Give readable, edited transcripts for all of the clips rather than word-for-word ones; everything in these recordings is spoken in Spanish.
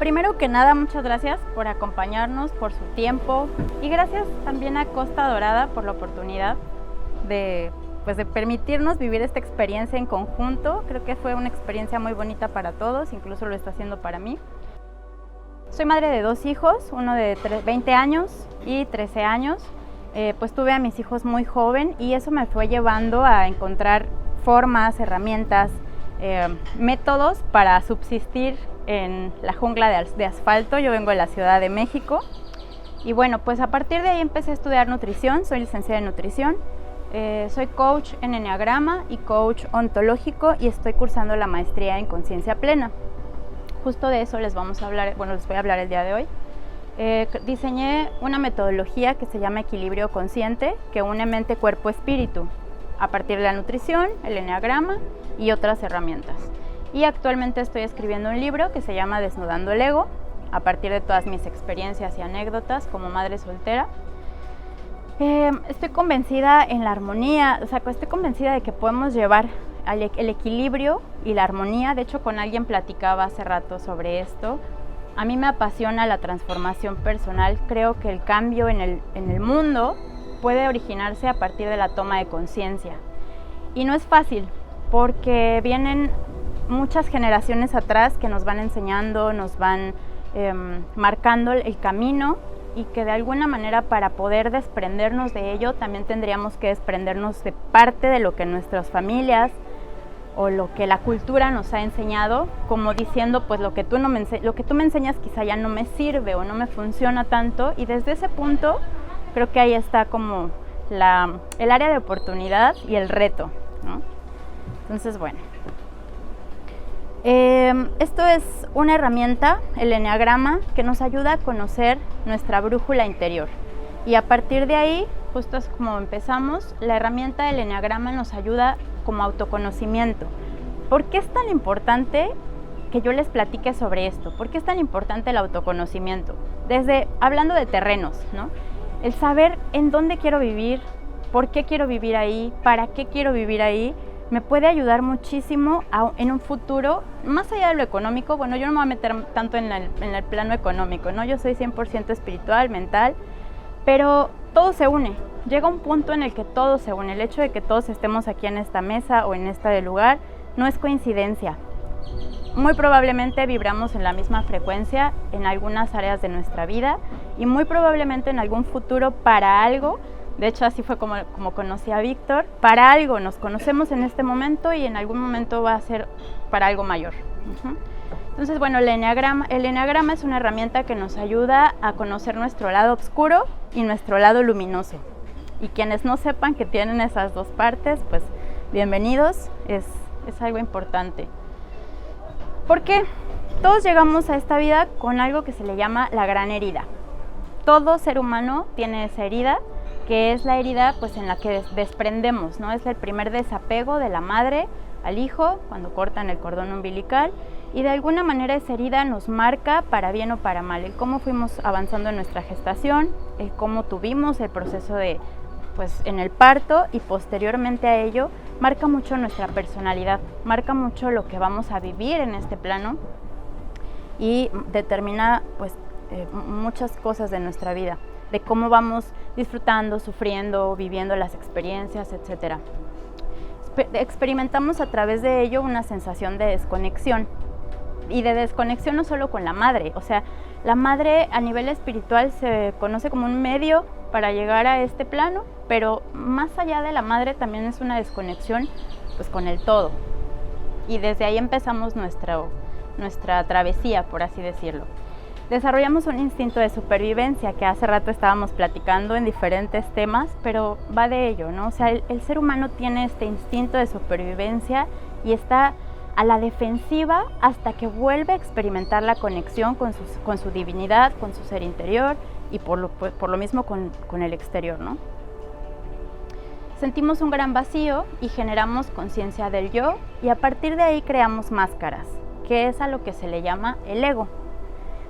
Primero que nada, muchas gracias por acompañarnos, por su tiempo y gracias también a Costa Dorada por la oportunidad de permitirnos vivir esta experiencia en conjunto. Creo que fue una experiencia muy bonita para todos, incluso lo está haciendo para mí. Soy madre de 2 hijos, uno de 20 años y 13 años. Pues tuve a mis hijos muy joven y eso me fue llevando a encontrar formas, herramientas, métodos para subsistir en la jungla de asfalto. Yo vengo de la Ciudad de México y bueno, pues a partir de ahí empecé a estudiar nutrición. Soy licenciada en nutrición, soy coach en Enneagrama y coach ontológico y estoy cursando la maestría en conciencia plena. Justo de eso les voy a hablar el día de hoy. Diseñé una metodología que se llama equilibrio consciente, que une mente, cuerpo, espíritu, a partir de la nutrición, el enneagrama y otras herramientas. Y actualmente estoy escribiendo un libro que se llama Desnudando el Ego, a partir de todas mis experiencias y anécdotas como madre soltera. Estoy convencida en la armonía, estoy convencida de que podemos llevar el equilibrio y la armonía. De hecho, con alguien platicaba hace rato sobre esto. A mí me apasiona la transformación personal. Creo que el cambio en el mundo puede originarse a partir de la toma de conciencia. Y no es fácil, porque vienen muchas generaciones atrás que nos van enseñando, nos van marcando el camino, y que de alguna manera, para poder desprendernos de ello, también tendríamos que desprendernos de parte de lo que nuestras familias o lo que la cultura nos ha enseñado, como diciendo, pues lo que tú me enseñas quizá ya no me sirve o no me funciona tanto. Y desde ese punto creo que ahí está como el área de oportunidad y el reto, ¿no? Entonces, bueno, esto es una herramienta, el enneagrama, que nos ayuda a conocer nuestra brújula interior. Y a partir de ahí, justo es como empezamos, la herramienta del enneagrama nos ayuda como autoconocimiento. ¿Por qué es tan importante que yo les platique sobre esto? ¿Por qué es tan importante el autoconocimiento? Desde hablando de terrenos, ¿no? El saber en dónde quiero vivir, por qué quiero vivir ahí, para qué quiero vivir ahí, me puede ayudar muchísimo en un futuro, más allá de lo económico. Bueno, yo no me voy a meter tanto en el plano económico, ¿no? Yo soy 100% espiritual, mental, pero todo se une. Llega un punto en el que todo se une. El hecho de que todos estemos aquí en esta mesa o en este lugar no es coincidencia. Muy probablemente vibramos en la misma frecuencia en algunas áreas de nuestra vida y muy probablemente en algún futuro para algo. De hecho, así fue como conocí a Víctor. Para algo nos conocemos en este momento y en algún momento va a ser para algo mayor. Entonces, bueno, el enneagrama es una herramienta que nos ayuda a conocer nuestro lado oscuro y nuestro lado luminoso. Y quienes no sepan que tienen esas dos partes, pues bienvenidos, es algo importante. Porque todos llegamos a esta vida con algo que se le llama la gran herida. Todo ser humano tiene esa herida, que es la herida pues en la que desprendemos, ¿no? Es el primer desapego de la madre al hijo cuando cortan el cordón umbilical, y de alguna manera esa herida nos marca para bien o para mal, el cómo fuimos avanzando en nuestra gestación, el cómo tuvimos el proceso en el parto, y posteriormente a ello marca mucho nuestra personalidad, marca mucho lo que vamos a vivir en este plano y determina muchas cosas de nuestra vida, de cómo vamos disfrutando, sufriendo, viviendo las experiencias, etc. Experimentamos a través de ello una sensación de desconexión, y de desconexión no solo con la madre. O sea, la madre a nivel espiritual se conoce como un medio para llegar a este plano, pero más allá de la madre también es una desconexión pues con el todo, y desde ahí empezamos nuestra travesía, por así decirlo. Desarrollamos un instinto de supervivencia que hace rato estábamos platicando en diferentes temas, pero va de ello, ¿no? O sea, el ser humano tiene este instinto de supervivencia y está a la defensiva hasta que vuelve a experimentar la conexión con su divinidad, con su ser interior y por lo mismo con el exterior, ¿no? Sentimos un gran vacío y generamos conciencia del yo, y a partir de ahí creamos máscaras, que es a lo que se le llama el ego.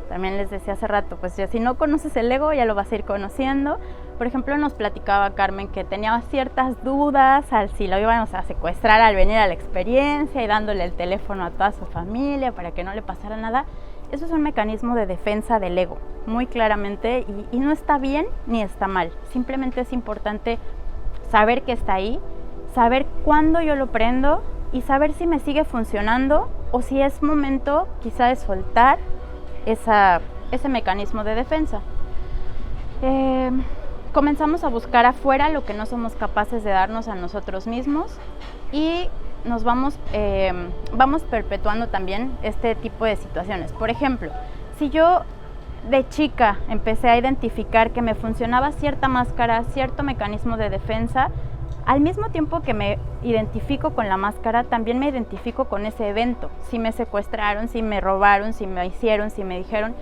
También les decía hace rato, pues ya si no conoces el ego ya lo vas a ir conociendo. Por ejemplo, nos platicaba Carmen que tenía ciertas dudas al si lo íbamos a secuestrar al venir a la experiencia y dándole el teléfono a toda su familia para que no le pasara nada. eso es un mecanismo de defensa del ego, muy claramente, y no está bien ni está mal. Simplemente es importante saber que está ahí, saber cuándo yo lo prendo y saber si me sigue funcionando o si es momento quizá de soltar ese mecanismo de defensa. Comenzamos a buscar afuera lo que no somos capaces de darnos a nosotros mismos y nos vamos perpetuando también este tipo de situaciones. Por ejemplo, si yo de chica empecé a identificar que me funcionaba cierta máscara, cierto mecanismo de defensa, al mismo tiempo que me identifico con la máscara, también me identifico con ese evento. Si me secuestraron, si me robaron, si me hicieron, si me dijeron,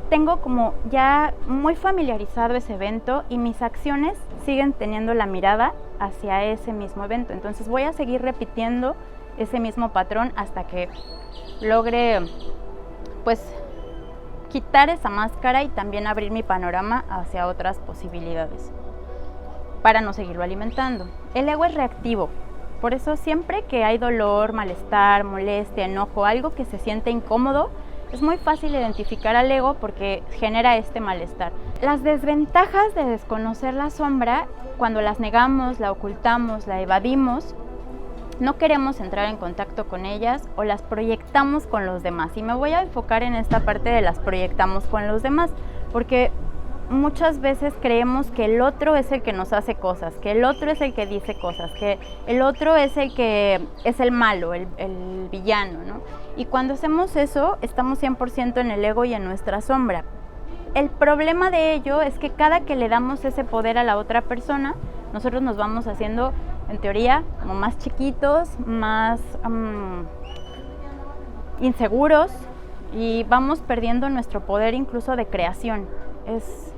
tengo como ya muy familiarizado ese evento y mis acciones siguen teniendo la mirada hacia ese mismo evento. Entonces voy a seguir repitiendo ese mismo patrón hasta que logre pues quitar esa máscara y también abrir mi panorama hacia otras posibilidades para no seguirlo alimentando. El ego es reactivo, por eso siempre que hay dolor, malestar, molestia, enojo, algo que se siente incómodo, es muy fácil identificar al ego porque genera este malestar. Las desventajas de desconocer la sombra, cuando las negamos, la ocultamos, la evadimos, no queremos entrar en contacto con ellas o las proyectamos con los demás. Y me voy a enfocar en esta parte de las proyectamos con los demás, porque muchas veces creemos que el otro es el que nos hace cosas, que el otro es el que dice cosas, que el otro es el que es el malo, el villano, ¿no? Y cuando hacemos eso, estamos 100% en el ego y en nuestra sombra. El problema de ello es que cada que le damos ese poder a la otra persona, nosotros nos vamos haciendo, en teoría, como más chiquitos, más inseguros y vamos perdiendo nuestro poder incluso de creación. Es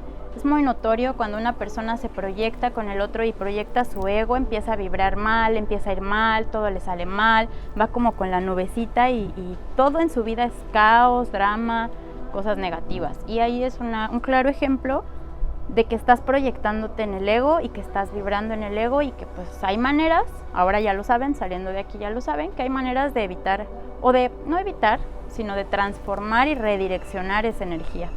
muy notorio cuando una persona se proyecta con el otro y proyecta su ego, empieza a vibrar mal, empieza a ir mal, todo le sale mal, va como con la nubecita y todo en su vida es caos, drama, cosas negativas. Y ahí es un claro ejemplo de que estás proyectándote en el ego y que estás vibrando en el ego y que pues hay maneras, ahora ya lo saben, saliendo de aquí ya lo saben, que hay maneras de evitar, o de no evitar, sino de transformar y redireccionar esa energía.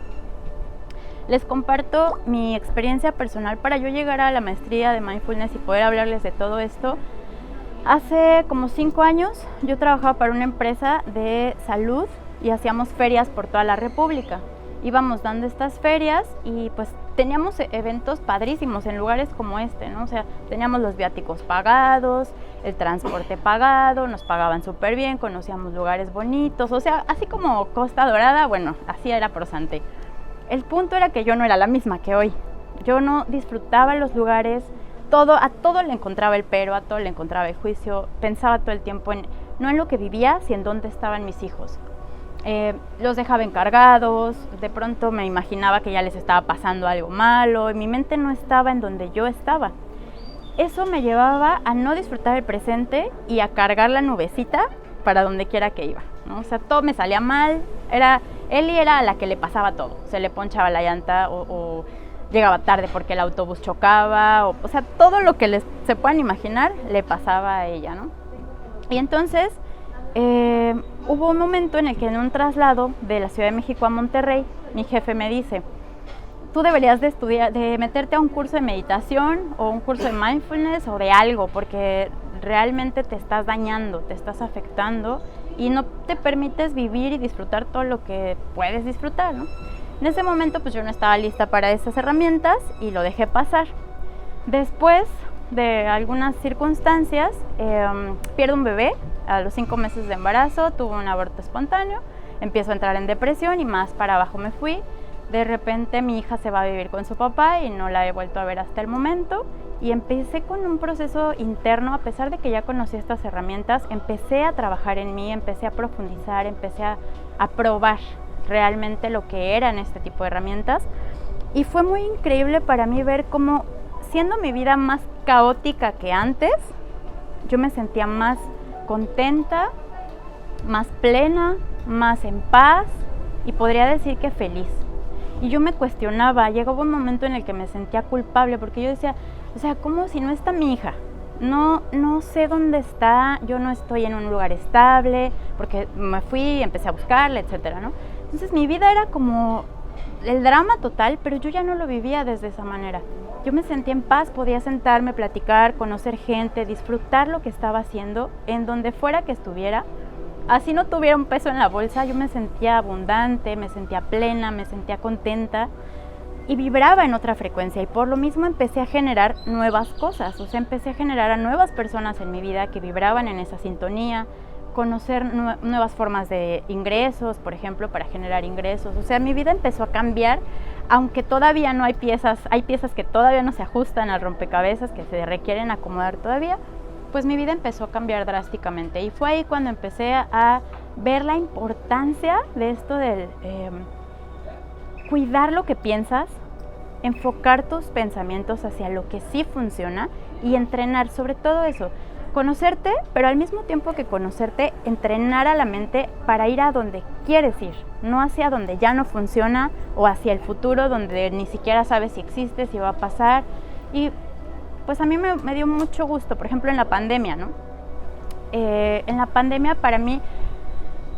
Les comparto mi experiencia personal para yo llegar a la maestría de Mindfulness y poder hablarles de todo esto. Hace como 5 años yo trabajaba para una empresa de salud y hacíamos ferias por toda la República. Íbamos dando estas ferias y pues teníamos eventos padrísimos en lugares como este, ¿no? O sea, teníamos los viáticos pagados, el transporte pagado, nos pagaban súper bien, conocíamos lugares bonitos, o sea, así como Costa Dorada, bueno, así era Prosante. El punto era que yo no era la misma que hoy. Yo no disfrutaba los lugares, a todo le encontraba el pero, a todo le encontraba el juicio, pensaba todo el tiempo no en lo que vivía, sino en dónde estaban mis hijos. Los dejaba encargados, de pronto me imaginaba que ya les estaba pasando algo malo y mi mente no estaba en donde yo estaba. Eso me llevaba a no disfrutar el presente y a cargar la nubecita para donde quiera que iba, ¿no? O sea, todo me salía mal, Eli era a la que le pasaba todo, se le ponchaba la llanta o llegaba tarde porque el autobús chocaba, o sea, todo lo que se puedan imaginar le pasaba a ella, ¿no? Y entonces hubo un momento en el que en un traslado de la Ciudad de México a Monterrey, mi jefe me dice, tú deberías de meterte a un curso de meditación o un curso de mindfulness o de algo, porque realmente te estás dañando, te estás afectando y no te permites vivir y disfrutar todo lo que puedes disfrutar, ¿no? En ese momento pues yo no estaba lista para esas herramientas y lo dejé pasar. Después de algunas circunstancias, pierdo un bebé a los 5 meses de embarazo, tuve un aborto espontáneo, empiezo a entrar en depresión y más para abajo me fui. De repente mi hija se va a vivir con su papá y no la he vuelto a ver hasta el momento. Y empecé con un proceso interno, a pesar de que ya conocí estas herramientas, empecé a trabajar en mí, empecé a profundizar, empecé a probar realmente lo que eran este tipo de herramientas. Y fue muy increíble para mí ver cómo, siendo mi vida más caótica que antes, yo me sentía más contenta, más plena, más en paz y podría decir que feliz. Y yo me cuestionaba, llegaba un momento en el que me sentía culpable porque yo decía, o sea, ¿cómo si no está mi hija? No sé dónde está, yo no estoy en un lugar estable, porque me fui y empecé a buscarla, etcétera, ¿no? Entonces mi vida era como el drama total, pero yo ya no lo vivía desde esa manera. Yo me sentía en paz, podía sentarme, platicar, conocer gente, disfrutar lo que estaba haciendo, en donde fuera que estuviera. Así no tuviera un peso en la bolsa, yo me sentía abundante, me sentía plena, me sentía contenta y vibraba en otra frecuencia, y por lo mismo empecé a generar nuevas cosas, o sea, empecé a generar a nuevas personas en mi vida que vibraban en esa sintonía, conocer nuevas formas de ingresos, por ejemplo, para generar ingresos. O sea, mi vida empezó a cambiar, aunque todavía no hay piezas que todavía no se ajustan al rompecabezas, que se requieren acomodar todavía, pues mi vida empezó a cambiar drásticamente. Y fue ahí cuando empecé a ver la importancia de esto del cuidar lo que piensas, enfocar tus pensamientos hacia lo que sí funciona y entrenar sobre todo eso. Conocerte, pero al mismo tiempo que conocerte, entrenar a la mente para ir a donde quieres ir, no hacia donde ya no funciona o hacia el futuro donde ni siquiera sabes si existe, si va a pasar. Y pues a mí me dio mucho gusto, por ejemplo, en la pandemia, ¿no? En la pandemia, para mí,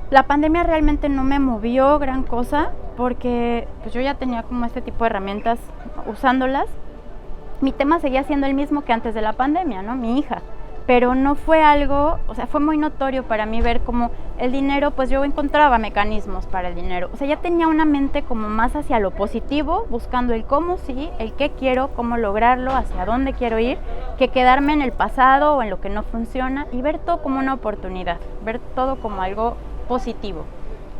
la pandemia realmente no me movió gran cosa porque pues yo ya tenía como este tipo de herramientas usándolas. Mi tema seguía siendo el mismo que antes de la pandemia, ¿no? Mi hija. Pero no fue algo, o sea, fue muy notorio para mí ver cómo el dinero, pues yo encontraba mecanismos para el dinero. O sea, ya tenía una mente como más hacia lo positivo, buscando el cómo sí, el qué quiero, cómo lograrlo, hacia dónde quiero ir, que quedarme en el pasado o en lo que no funciona y ver todo como una oportunidad, ver todo como algo positivo.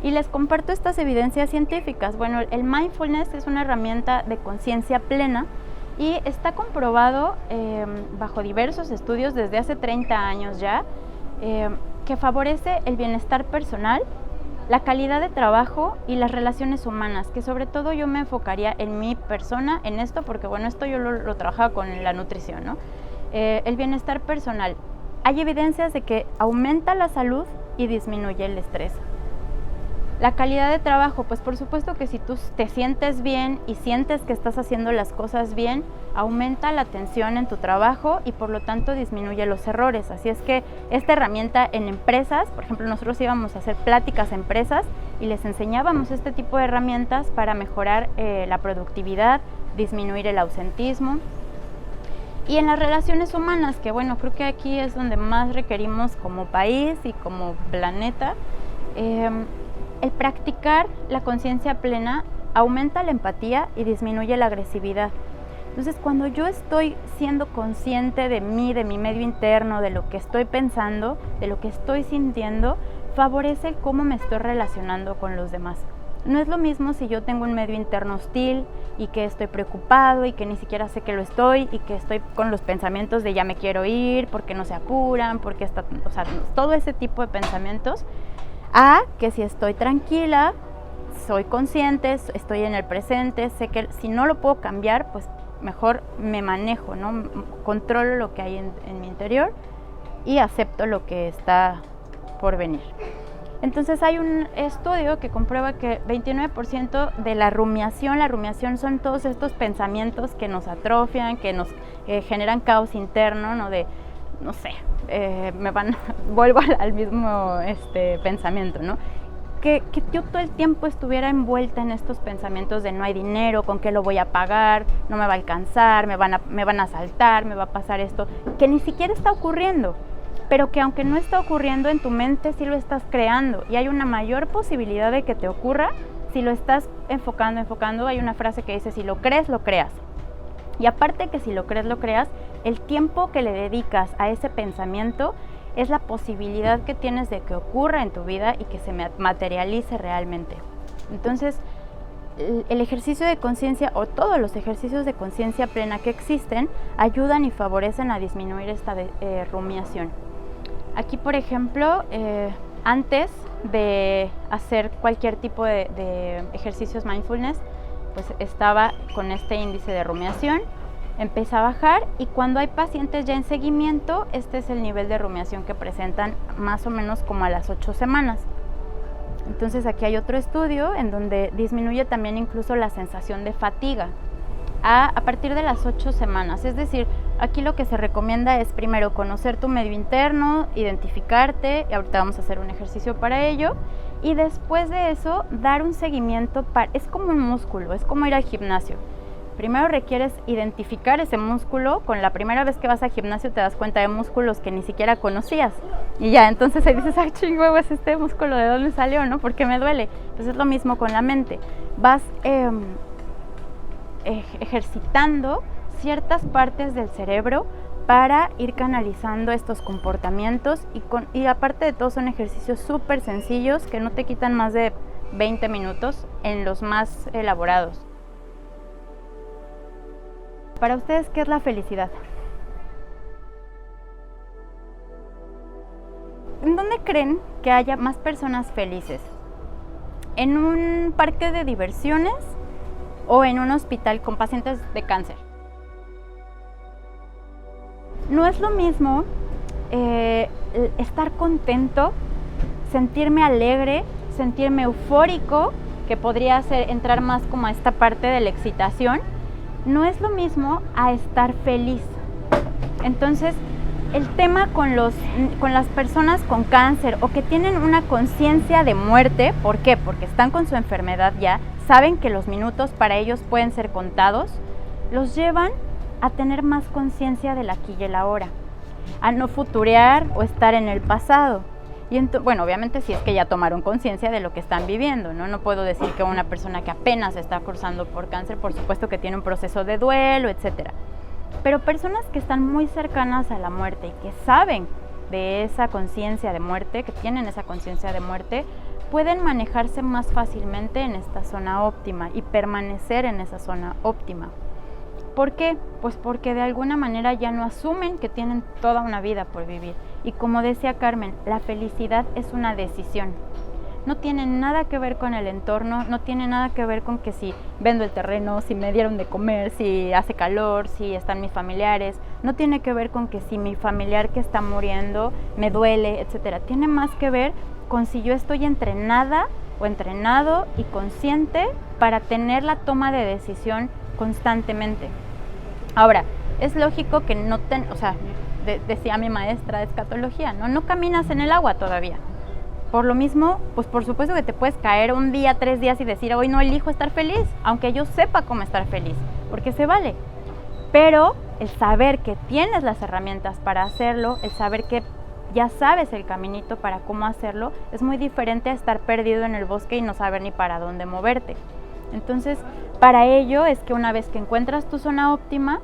Y les comparto estas evidencias científicas. Bueno, el mindfulness es una herramienta de conciencia plena y está comprobado bajo diversos estudios desde hace 30 años ya, que favorece el bienestar personal, la calidad de trabajo y las relaciones humanas, que sobre todo yo me enfocaría en mi persona, en esto, porque bueno, esto yo lo trabajaba con la nutrición, ¿no? El bienestar personal. Hay evidencias de que aumenta la salud y disminuye el estrés. La calidad de trabajo, pues por supuesto que si tú te sientes bien y sientes que estás haciendo las cosas bien, aumenta la atención en tu trabajo y por lo tanto disminuye los errores. Así es que esta herramienta en empresas, por ejemplo, nosotros íbamos a hacer pláticas a empresas y les enseñábamos este tipo de herramientas para mejorar la productividad, disminuir el ausentismo. Y en las relaciones humanas, que bueno, creo que aquí es donde más requerimos como país y como planeta, el practicar la conciencia plena aumenta la empatía y disminuye la agresividad. Entonces, cuando yo estoy siendo consciente de mí, de mi medio interno, de lo que estoy pensando, de lo que estoy sintiendo, favorece el cómo me estoy relacionando con los demás. No es lo mismo si yo tengo un medio interno hostil y que estoy preocupado y que ni siquiera sé que lo estoy y que estoy con los pensamientos de ya me quiero ir, porque no se apuran, porque está, o sea, todo ese tipo de pensamientos. A que si estoy tranquila, soy consciente, estoy en el presente, sé que si no lo puedo cambiar, pues mejor me manejo, ¿no? Controlo lo que hay en mi interior y acepto lo que está por venir. Entonces hay un estudio que comprueba que 29% de la rumiación son todos estos pensamientos que nos atrofian, que nos generan caos interno, ¿no? De, no sé, vuelvo al mismo pensamiento, ¿no? Que yo todo el tiempo estuviera envuelta en estos pensamientos de no hay dinero, con qué lo voy a pagar, no me va a alcanzar, me van a asaltar, me va a pasar esto, que ni siquiera está ocurriendo, pero que aunque no está ocurriendo en tu mente sí lo estás creando y hay una mayor posibilidad de que te ocurra si lo estás enfocando. Hay una frase que dice, si lo crees, lo creas. Y aparte que si lo crees, lo creas, el tiempo que le dedicas a ese pensamiento es la posibilidad que tienes de que ocurra en tu vida y que se materialice realmente. Entonces, el ejercicio de conciencia o todos los ejercicios de conciencia plena que existen ayudan y favorecen a disminuir esta rumiación. Aquí, por ejemplo, antes de hacer cualquier tipo de ejercicios mindfulness, pues estaba con este índice de rumiación, empieza a bajar y cuando hay pacientes ya en seguimiento, este es el nivel de rumiación que presentan más o menos como a las 8 semanas. Entonces aquí hay otro estudio en donde disminuye también incluso la sensación de fatiga a partir de las 8 semanas. Es decir, aquí lo que se recomienda es primero conocer tu medio interno, identificarte, y ahorita vamos a hacer un ejercicio para ello, Y después de eso, dar un seguimiento, es como un músculo, es como ir al gimnasio. Primero requieres identificar ese músculo. Con la primera vez que vas al gimnasio te das cuenta de músculos que ni siquiera conocías. Y ya, entonces ahí dices, ¡ay, chingüeos, este músculo de dónde salió, ¿no? ¿Por qué me duele? Pues es lo mismo con la mente. Vas ejercitando ciertas partes del cerebro para ir canalizando estos comportamientos y aparte de todo son ejercicios súper sencillos que no te quitan más de 20 minutos en los más elaborados. Para ustedes, ¿qué es la felicidad? ¿En dónde creen que haya más personas felices? ¿En un parque de diversiones o en un hospital con pacientes de cáncer? No es lo mismo estar contento, sentirme alegre, sentirme eufórico, que podría ser entrar más como a esta parte de la excitación. No es lo mismo a estar feliz. Entonces, el tema con las personas con cáncer o que tienen una conciencia de muerte, ¿por qué? Porque están con su enfermedad ya, saben que los minutos para ellos pueden ser contados, los llevan a tener más conciencia del aquí y el ahora, a no futurear o estar en el pasado. Y bueno, obviamente si es que ya tomaron conciencia de lo que están viviendo, ¿no? No puedo decir que una persona que apenas está cruzando por cáncer, por supuesto que tiene un proceso de duelo, etcétera. Pero personas que están muy cercanas a la muerte y que saben de esa conciencia de muerte, que tienen esa conciencia de muerte, pueden manejarse más fácilmente en esta zona óptima y permanecer en esa zona óptima. ¿Por qué? Pues porque de alguna manera ya no asumen que tienen toda una vida por vivir. Y como decía Carmen, la felicidad es una decisión. No tiene nada que ver con el entorno, no tiene nada que ver con que si vendo el terreno, si me dieron de comer, si hace calor, si están mis familiares. No tiene que ver con que si mi familiar que está muriendo me duele, etcétera. Tiene más que ver con si yo estoy entrenada o entrenado y consciente para tener la toma de decisión constantemente. Ahora, es lógico que decía mi maestra de escatología, no caminas en el agua todavía. Por lo mismo, pues por supuesto que te puedes caer un día, 3 días y decir, hoy no elijo estar feliz, aunque yo sepa cómo estar feliz, porque se vale. Pero el saber que tienes las herramientas para hacerlo, el saber que ya sabes el caminito para cómo hacerlo, es muy diferente a estar perdido en el bosque y no saber ni para dónde moverte. Entonces, para ello es que una vez que encuentras tu zona óptima,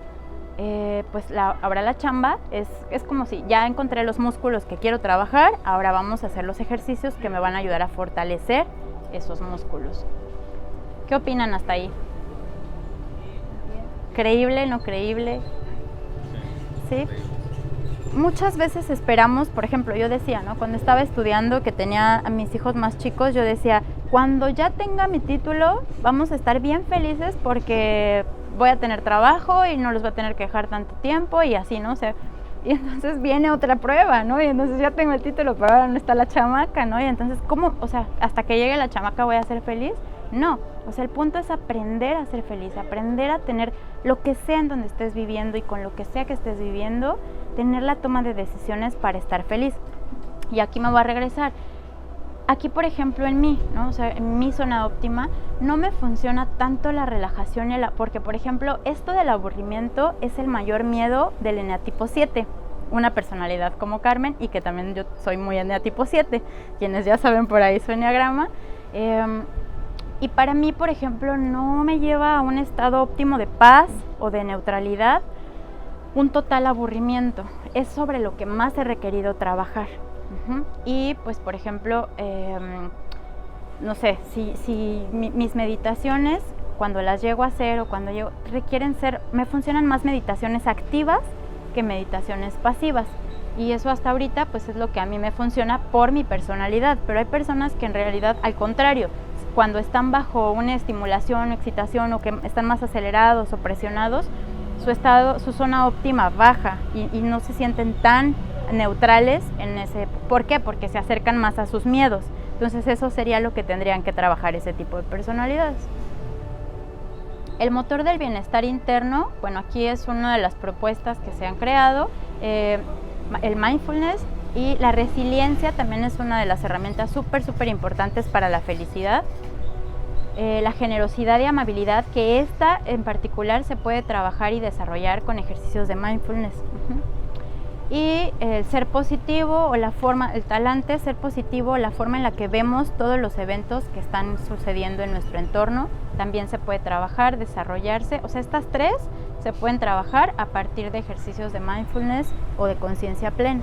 pues ahora la chamba es como si ya encontré los músculos que quiero trabajar, ahora vamos a hacer los ejercicios que me van a ayudar a fortalecer esos músculos. ¿Qué opinan hasta ahí? ¿Creíble, no creíble? ¿Sí? Muchas veces esperamos, por ejemplo, yo decía, ¿no? Cuando estaba estudiando, que tenía a mis hijos más chicos, yo decía, cuando ya tenga mi título, vamos a estar bien felices porque voy a tener trabajo y no los voy a tener que dejar tanto tiempo y así, ¿no? O sea, y entonces viene otra prueba, ¿no? Y entonces ya tengo el título, pero ahora no está la chamaca, ¿no? Y entonces, ¿cómo? O sea, hasta que llegue la chamaca voy a ser feliz. No, o sea, el punto es aprender a ser feliz, aprender a tener lo que sea en donde estés viviendo y con lo que sea que estés viviendo, tener la toma de decisiones para estar feliz. Y aquí me voy a regresar. Aquí, por ejemplo, en mí, ¿no? O sea, en mi zona óptima, no me funciona tanto la relajación porque, por ejemplo, esto del aburrimiento es el mayor miedo del eneatipo 7, una personalidad como Carmen, y que también yo soy muy eneatipo 7, quienes ya saben por ahí su eneagrama. Y para mí, por ejemplo, no me lleva a un estado óptimo de paz o de neutralidad un total aburrimiento. Es sobre lo que más he requerido trabajar. Y pues, por ejemplo, no sé, si mis meditaciones, cuando las llego a hacer o cuando me funcionan más meditaciones activas que meditaciones pasivas. Y eso hasta ahorita pues es lo que a mí me funciona por mi personalidad, pero hay personas que en realidad al contrario, cuando están bajo una estimulación o excitación o que están más acelerados o presionados, su zona óptima baja y no se sienten tan neutrales en ese. ¿Por qué? Porque se acercan más a sus miedos. Entonces eso sería lo que tendrían que trabajar ese tipo de personalidades. El motor del bienestar interno, bueno, aquí es una de las propuestas que se han creado. El mindfulness Y la resiliencia también es una de las herramientas súper importantes para la felicidad. La generosidad y amabilidad, que esta en particular se puede trabajar y desarrollar con ejercicios de mindfulness. Y el ser positivo o la forma, el talante, ser positivo, la forma en la que vemos todos los eventos que están sucediendo en nuestro entorno, también se puede trabajar, desarrollarse. O sea, estas tres se pueden trabajar a partir de ejercicios de mindfulness o de conciencia plena.